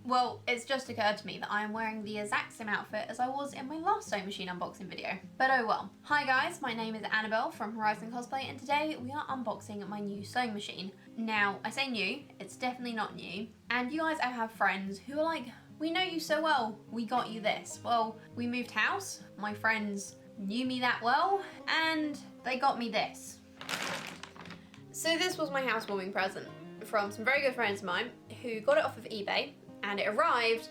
Well, it's just occurred to me that I am wearing the exact same outfit as I was in my last sewing machine unboxing video. But oh well. Hi guys, my name is Annabelle from Horizon Cosplay, and today we are unboxing my new sewing machine. Now, I say new, it's definitely not new. And you guys, I have friends who are like, we know you so well, we got you this. Well, we moved house, my friends knew me that well, and they got me this. So this was my housewarming present from some very good friends of mine who got it off of eBay, and it arrived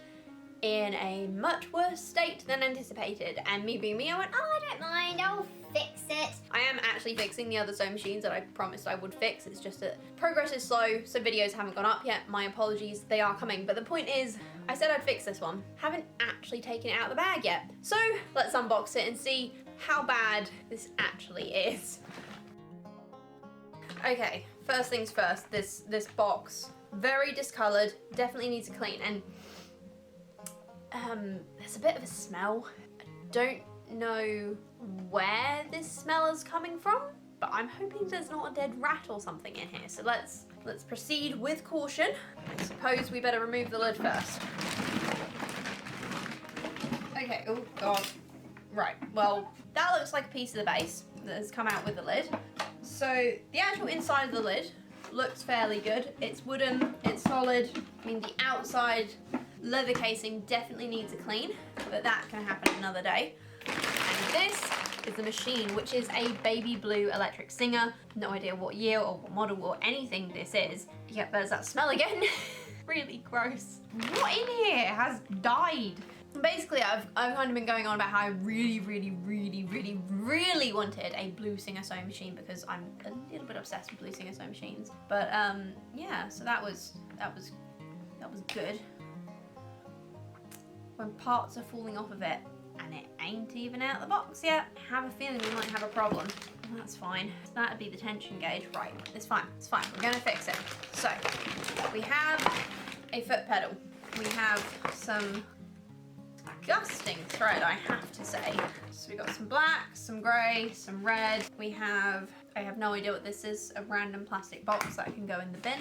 in a much worse state than anticipated. And me being me, I went, oh, I don't mind, I'll fix it. I am actually fixing the other sewing machines that I promised I would fix. It's just that progress is slow, so videos haven't gone up yet. My apologies, they are coming. But the point is, I said I'd fix this one. Haven't actually taken it out of the bag yet. So let's unbox it and see how bad this actually is. Okay, first things first, this box, very discolored, definitely needs a clean, and there's a bit of a smell. I don't know where this smell is coming from, but I'm hoping there's not a dead rat or something in here. So let's proceed with caution. I suppose we better remove the lid first. Okay, oh god. Right, well, that looks like a piece of the base that has come out with the lid. So the actual inside of the lid looks fairly good. It's wooden, it's solid. I mean, the outside leather casing definitely needs a clean, but that can happen another day. And this is the machine, which is a baby blue electric Singer. No idea what year or what model or anything this is. Yep, there's that smell again. Really gross. What in here has died? Basically, I've kind of been going on about how I really wanted a blue Singer sewing machine because I'm a little bit obsessed with blue Singer sewing machines. But yeah, so that was good. When parts are falling off of it and it ain't even out of the box yet, I have a feeling we might have a problem. That's fine. So that'd be the tension gauge. Right, it's fine, it's fine. We're gonna fix it. So we have a foot pedal. We have some disgusting thread, I have to say. So we got some black, some grey, some red. We have, I have no idea what this is, a random plastic box that can go in the bin.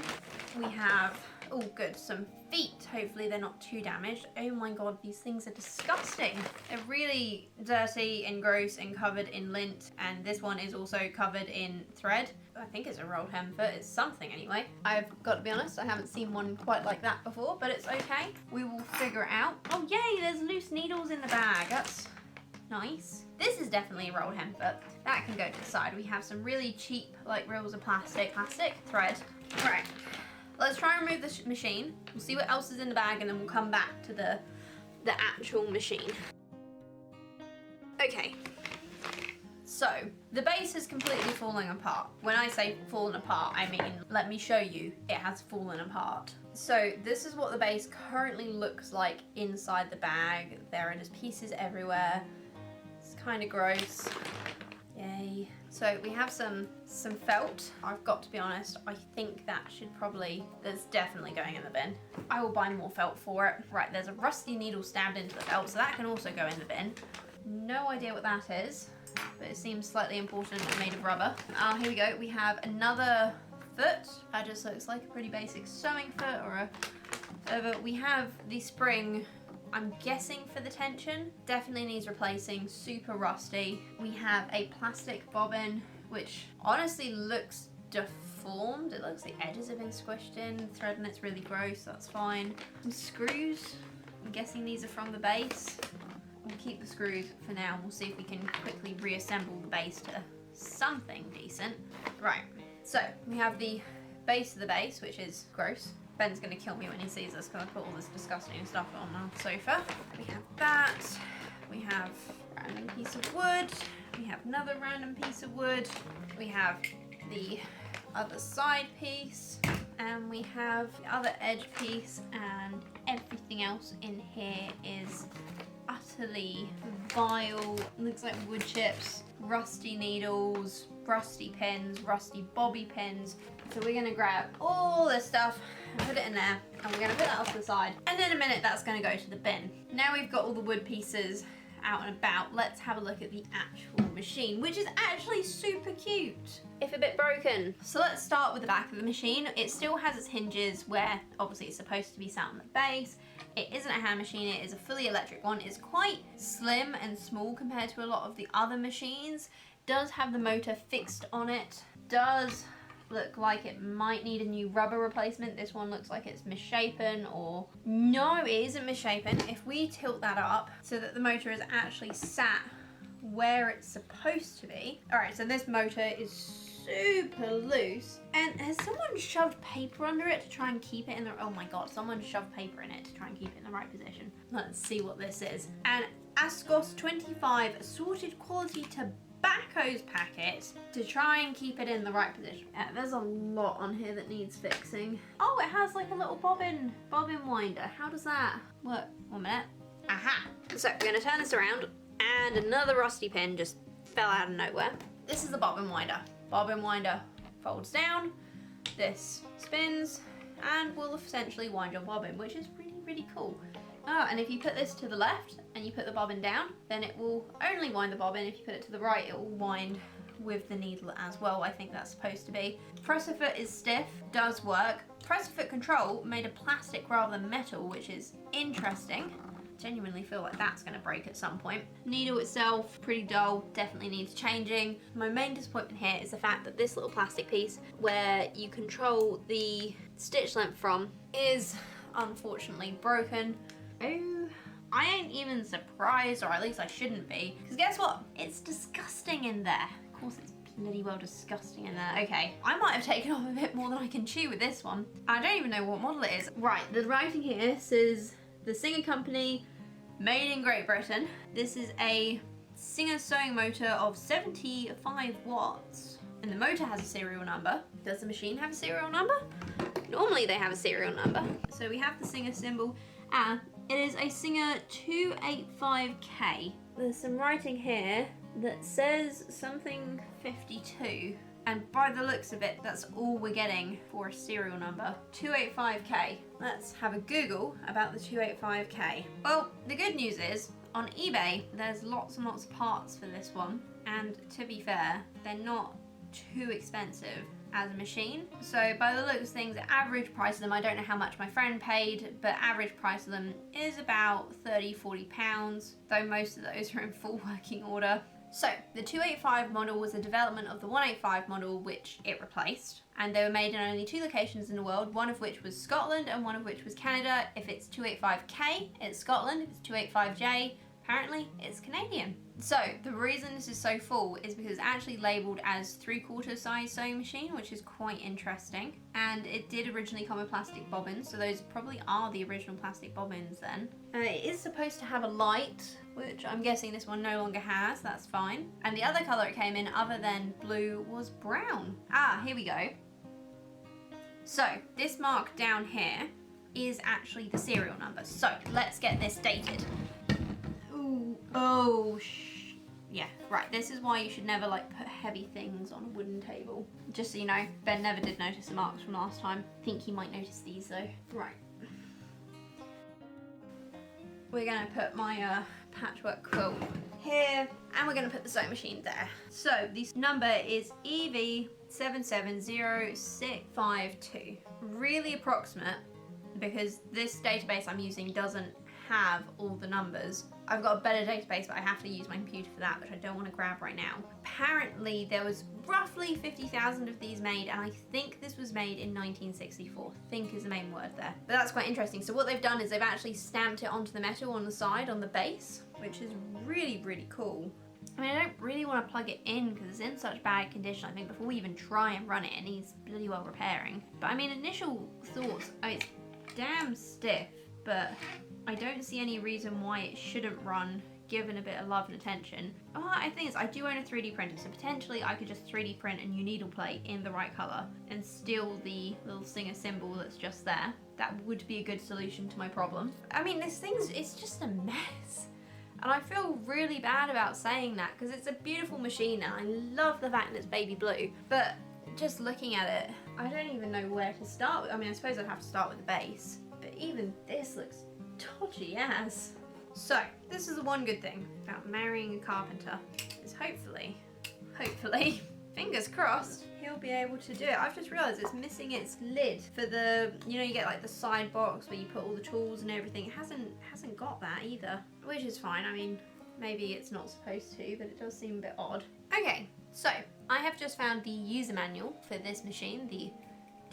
We have, oh good, some feet. Hopefully they're not too damaged. Oh my god, these things are disgusting. They're really dirty and gross and covered in lint, and this one is also covered in thread. I think it's a rolled hem foot, it's something anyway. I've got to be honest, I haven't seen one quite like that before, but it's okay. We will figure it out. Oh yay, there's loose needles in the bag. That's nice. This is definitely a rolled hem foot. That can go to the side. We have some really cheap, like reels of plastic thread. Right, let's try and remove the machine. We'll see what else is in the bag, and then we'll come back to the actual machine. Okay. So, the base is completely falling apart. When I say fallen apart, I mean, let me show you, it has fallen apart. So, this is what the base currently looks like inside the bag. There are just pieces everywhere. It's kind of gross. Yay. So, we have some felt. I've got to be honest, I think that should probably, that's definitely going in the bin. I will buy more felt for it. Right, there's a rusty needle stabbed into the felt, so that can also go in the bin. No idea what that is, but it seems slightly important and made of rubber. Here we go. We have another foot. That just looks like a pretty basic sewing foot or a... We have the spring, I'm guessing for the tension. Definitely needs replacing, super rusty. We have a plastic bobbin, which honestly looks deformed. It looks like the edges have been squished in. Thread and it's really gross, that's fine. Some screws. I'm guessing these are from the base. We'll keep the screws for now. We'll see if we can quickly reassemble the base to something decent. Right, so we have the base of the base, which is gross. Ben's gonna kill me when he sees this because I put all this disgusting stuff on the sofa. We have that. We have a random piece of wood. We have another random piece of wood. We have the other side piece. And we have the other edge piece, and everything else in here is utterly vile. Looks like wood chips, rusty needles, rusty pins, rusty bobby pins. So we're gonna grab all this stuff and put it in there, and we're gonna put that off to the side. And in a minute, that's gonna go to the bin. Now we've got all the wood pieces out and about, let's have a look at the actual machine, which is actually super cute, if a bit broken. So let's start with the back of the machine. It still has its hinges where obviously it's supposed to be sat on the base. It isn't a hand machine, it is a fully electric one. It's quite slim and small compared to a lot of the other machines. Does have the motor fixed on it. Does look like it might need a new rubber replacement. This one looks like it's misshapen, or no, it isn't misshapen. If we tilt that up so that the motor is actually sat where it's supposed to be. All right, so this motor is super loose, and has someone shoved paper under it to try and keep it in the, oh my god, someone shoved paper in it to try and keep it in the right position. Let's see what this is. An Ascos 25 assorted quality tobacco's packet to try and keep it in the right position. There's a lot on here that needs fixing. Oh, it has like a little bobbin winder. How does that work? 1 minute. Aha. So we're gonna turn this around, and another rusty pin just fell out of nowhere. This is the bobbin winder. Bobbin winder folds down, this spins, and will essentially wind your bobbin, which is really, really cool. Oh, and if you put this to the left and you put the bobbin down, then it will only wind the bobbin. If you put it to the right, it will wind with the needle as well. I think that's supposed to be. Presser foot is stiff, does work. Presser foot control made of plastic rather than metal, which is interesting. Genuinely feel like that's going to break at some point. Needle itself, pretty dull, definitely needs changing. My main disappointment here is the fact that this little plastic piece where you control the stitch length from is unfortunately broken. Oh, I ain't even surprised, or at least I shouldn't be, because guess what? It's disgusting in there. Of course it's bloody well disgusting in there. Okay, I might have taken off a bit more than I can chew with this one. I don't even know what model it is. Right, the writing here says the Singer Company, made in Great Britain. This is a Singer sewing motor of 75 watts. And the motor has a serial number. Does the machine have a serial number? Normally they have a serial number. So we have the Singer symbol. It is a Singer 285K. There's some writing here that says something 52. And by the looks of it, that's all we're getting for a serial number. 285K. Let's have a Google about the 285K. Well, the good news is, on eBay, there's lots and lots of parts for this one. And to be fair, they're not too expensive as a machine. So by the looks of things, the average price of them, I don't know how much my friend paid, but average price of them is about 30, 40 pounds, though most of those are in full working order. So, the 285 model was a development of the 185 model, which it replaced. And they were made in only 2 locations in the world, one of which was Scotland and one of which was Canada. If it's 285K, it's Scotland. If it's 285J, apparently it's Canadian. So, the reason this is so full is because it's actually labelled as 3/4 size sewing machine, which is quite interesting. And it did originally come with plastic bobbins, so those probably are the original plastic bobbins then. It is supposed to have a light, which I'm guessing this one no longer has, that's fine. And the other colour it came in other than blue was brown. Here we go. So, this mark down here is actually the serial number. So, let's get this dated. Ooh, oh, yeah, right, this is why you should never like put heavy things on a wooden table. Just so you know, Ben never did notice the marks from last time. I think he might notice these though. Right. We're gonna put my patchwork quilt here, and we're gonna put the sewing machine there. So this number is EV770652. Really approximate, because this database I'm using doesn't have all the numbers. I've got a better database, but I have to use my computer for that, which I don't want to grab right now. Apparently there was roughly 50,000 of these made, and I think this was made in 1964. Think is the main word there. But that's quite interesting. So what they've done is they've actually stamped it onto the metal on the side, on the base, which is really, really cool. I mean, I don't really want to plug it in because it's in such bad condition. I think before we even try and run it, it needs bloody well repairing. But I mean, initial thoughts, it's damn stiff, but I don't see any reason why it shouldn't run given a bit of love and attention. I think I do own a 3D printer, so potentially I could just 3D print a new needle plate in the right colour and steal the little Singer symbol that's just there. That would be a good solution to my problem. I mean, it's just a mess. And I feel really bad about saying that because it's a beautiful machine and I love the fact that it's baby blue. But just looking at it, I don't even know where to start with. I mean, I suppose I'd have to start with the base. But even this looks dodgy as. So, this is the one good thing about marrying a carpenter, is hopefully, fingers crossed, he'll be able to do it. I've just realised it's missing its lid for the, you know, you get like the side box where you put all the tools and everything. It hasn't got that either, which is fine. I mean, maybe it's not supposed to, but it does seem a bit odd. Okay, so I have just found the user manual for this machine, the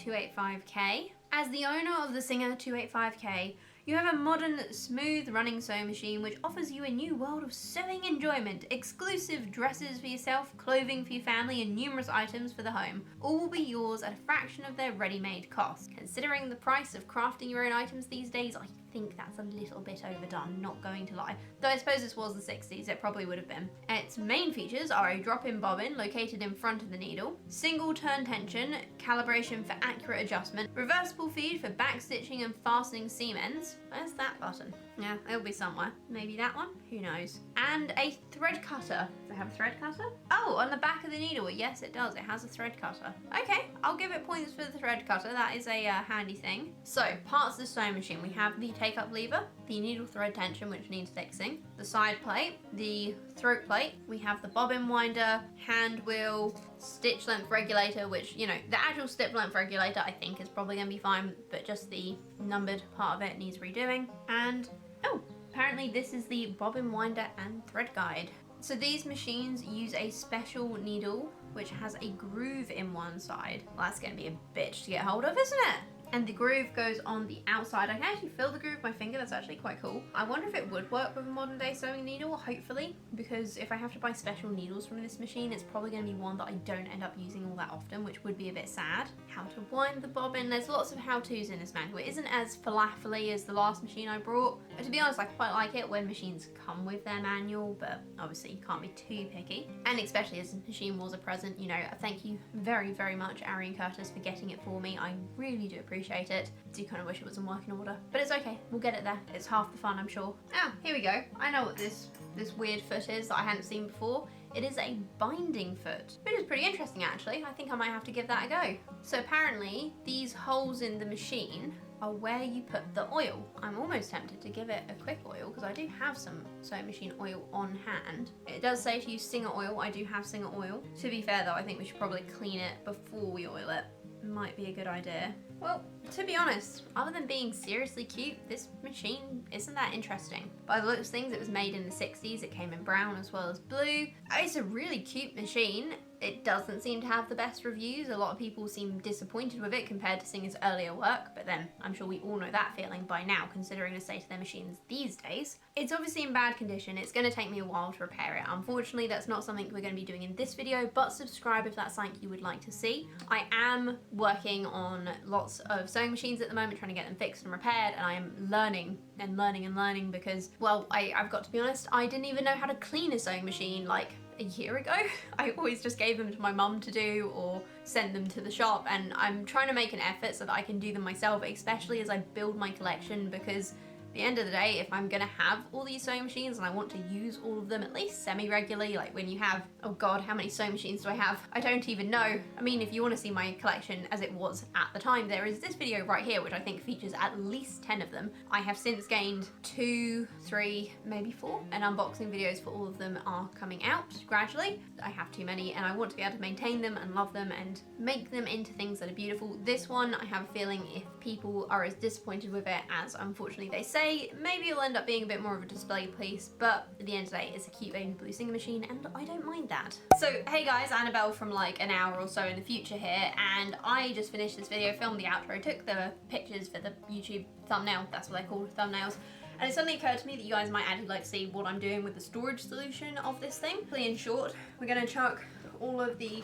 285K. As the owner of the Singer 285K, you have a modern, smooth running sewing machine which offers you a new world of sewing enjoyment, exclusive dresses for yourself, clothing for your family, and numerous items for the home. All will be yours at a fraction of their ready-made cost. Considering the price of crafting your own items these days, I think that's a little bit overdone, not going to lie. Though I suppose this was the 60s, it probably would have been. Its main features are a drop-in bobbin located in front of the needle, single turn tension, calibration for accurate adjustment, reversible feed for back stitching and fastening seam ends. Where's that button? Yeah, it'll be somewhere. Maybe that one? Who knows? And a thread cutter. Does it have a thread cutter? Oh, on the back of the needle. Yes, it does. It has a thread cutter. Okay, I'll give it points for the thread cutter. That is a handy thing. So, parts of the sewing machine. We have the take-up lever, the needle thread tension, which needs fixing, the side plate, the throat plate. We have the bobbin winder, hand wheel, stitch length regulator, which, you know, the actual stitch length regulator I think is probably going to be fine, but just the numbered part of it needs redoing. And oh, apparently this is the bobbin winder and thread guide. So these machines use a special needle which has a groove in one side. Well, that's going to be a bitch to get hold of, isn't it? And the groove goes on the outside. I can actually feel the groove with my finger. That's actually quite cool. I wonder if it would work with a modern day sewing needle, hopefully, because if I have to buy special needles from this machine, it's probably going to be one that I don't end up using all that often, which would be a bit sad. How to wind the bobbin. There's lots of how-tos in this manual. It isn't as falafel-y as the last machine I brought. But to be honest, I quite like it when machines come with their manual, but obviously you can't be too picky. And especially as the machine was a present, you know, thank you very, very much, Arian Curtis, for getting it for me. I really do appreciate it. I do kind of wish it was in working order, but it's okay. We'll get it there. It's half the fun, I'm sure. Ah, here we go. I know what this weird foot is that I hadn't seen before. It is a binding foot, which is pretty interesting actually. I think I might have to give that a go. So apparently these holes in the machine are where you put the oil. I'm almost tempted to give it a quick oil because I do have some sewing machine oil on hand. It does say to use Singer oil. I do have Singer oil. To be fair though, I think we should probably clean it before we oil it. Might be a good idea. Well, to be honest, other than being seriously cute, this machine isn't that interesting. By the looks of things, it was made in the 60s. It came in brown as well as blue. It's a really cute machine. It doesn't seem to have the best reviews. A lot of people seem disappointed with it compared to Singer's earlier work, but then I'm sure we all know that feeling by now, considering the state of their machines these days. It's obviously in bad condition. It's going to take me a while to repair it. Unfortunately, that's not something we're going to be doing in this video, but subscribe if that's something you would like to see. I am working on lots of sewing machines at the moment, trying to get them fixed and repaired, and I am learning and learning and learning because, well, I've got to be honest, I didn't even know how to clean a sewing machine like a year ago. I always just gave them to my mum to do or send them to the shop, and I'm trying to make an effort so that I can do them myself, especially as I build my collection, because at the end of the day, if I'm gonna have all these sewing machines and I want to use all of them at least semi-regularly, like when you have, oh god, how many sewing machines do I have? I don't even know. I mean, if you want to see my collection as it was at the time, there is this video right here, which I think features at least 10 of them. I have since gained 2, 3, maybe 4, and unboxing videos for all of them are coming out gradually. I have too many, and I want to be able to maintain them and love them and make them into things that are beautiful. This one, I have a feeling if people are as disappointed with it as unfortunately they say, maybe it'll end up being a bit more of a display piece, but at the end of the day, it's a cute baby blue Singer machine, and I don't mind that. So, hey guys, Annabelle from like an hour or so in the future here, and I just finished this video, filmed the outro, took the pictures for the YouTube thumbnail, that's what they're called, thumbnails, and it suddenly occurred to me that you guys might actually like to see what I'm doing with the storage solution of this thing. In short, we're gonna chuck all of the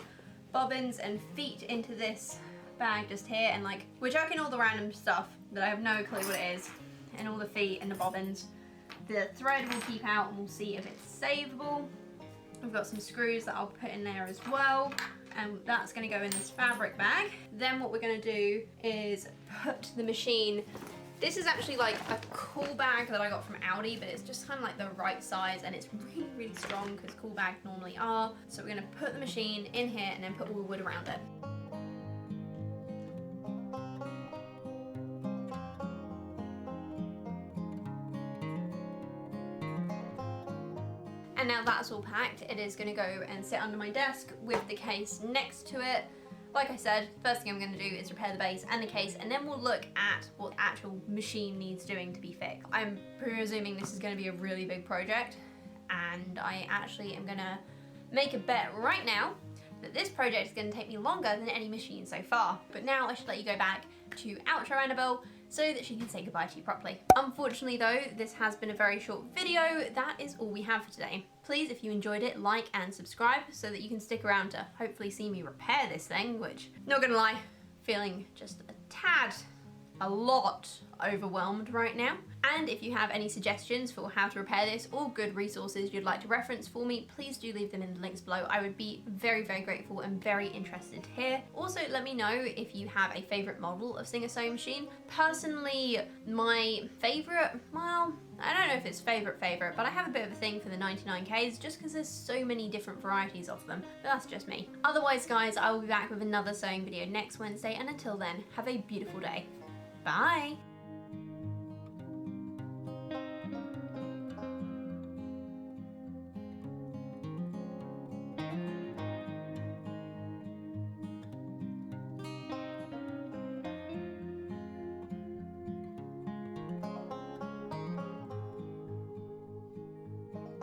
bobbins and feet into this bag just here, and like, we're chucking all the random stuff that I have no clue what it is, and all the feet and the bobbins. The thread will keep out and we'll see if it's savable. I've got some screws that I'll put in there as well, and that's going to go in this fabric bag. Then what we're going to do is put the machine, this is actually like a cool bag that I got from Aldi, but it's just kind of like the right size, and it's really, really strong because cool bags normally are. So we're going to put the machine in here and then put all the wood around it. And now that's all packed, it is gonna go and sit under my desk with the case next to it. Like I said, first thing I'm gonna do is repair the base and the case, and then we'll look at what the actual machine needs doing to be fixed. I'm presuming this is gonna be a really big project, and I actually am gonna make a bet right now that this project is going to take me longer than any machine so far. But now I should let you go back to outro Annabelle so that she can say goodbye to you properly. Unfortunately though, this has been a very short video. That is all we have for today. Please, if you enjoyed it, like and subscribe so that you can stick around to hopefully see me repair this thing, which, not gonna lie, feeling just a lot overwhelmed right now. And if you have any suggestions for how to repair this or good resources you'd like to reference for me, please do leave them in the links below. I would be very, very grateful and very interested to hear. Also, let me know if you have a favorite model of Singer Sewing Machine. Personally, my favorite, well, I don't know if it's favorite, but I have a bit of a thing for the 99Ks just because there's so many different varieties of them, but that's just me. Otherwise, guys, I will be back with another sewing video next Wednesday, and until then, have a beautiful day. Bye!